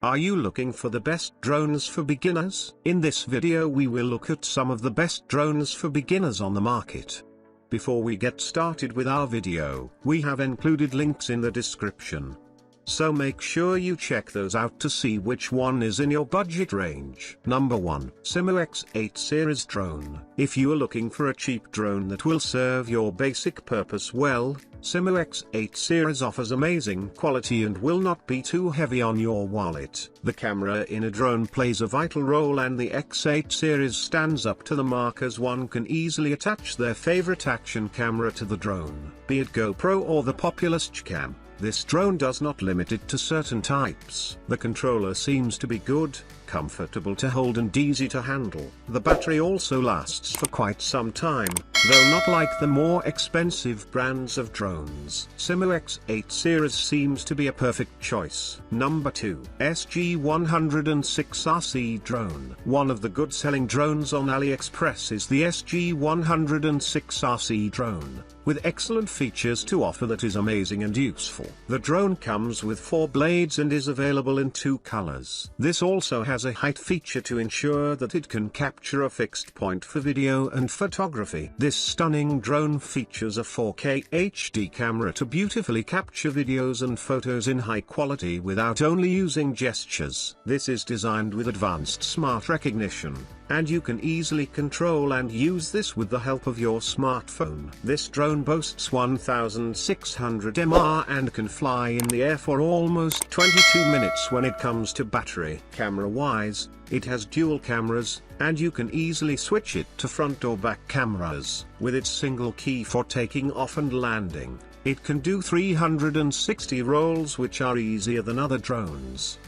Are you looking for the best drones for beginners? In this video we will look at some of the best drones for beginners on the market. Before we get started with our video, we have included links in the description. So make sure you check those out to see which one is in your budget range. Number 1. SYMA X8 Series Drone. If you are looking for a cheap drone that will serve your basic purpose well, SYMA X8 Series offers amazing quality and will not be too heavy on your wallet. The camera in a drone plays a vital role, and the X8 Series stands up to the mark as one can easily attach their favorite action camera to the drone, be it GoPro or the popular SG106. This drone does not limit it to certain types. The controller seems to be good, comfortable to hold and easy to handle. The battery also lasts for quite some time, though not like the more expensive brands of drones. SYMA X8 Series seems to be a perfect choice. Number 2. SG106 RC Drone. One of the good selling drones on AliExpress is the SG106 RC Drone, with excellent features to offer that is amazing and useful. The drone comes with 4 blades and is available in 2 colors. This also has a height feature to ensure that it can capture a fixed point for video and photography. This stunning drone features a 4K HD camera to beautifully capture videos and photos in high quality without only using gestures. This is designed with advanced smart recognition, and you can easily control and use this with the help of your smartphone. This drone boasts 1600 mAh and can fly in the air for almost 22 minutes. When it comes to battery. Camera-wise, it has dual cameras, and you can easily switch it to front or back cameras. With its single key for taking off and landing, it can do 360 rolls, which are easier than other drones.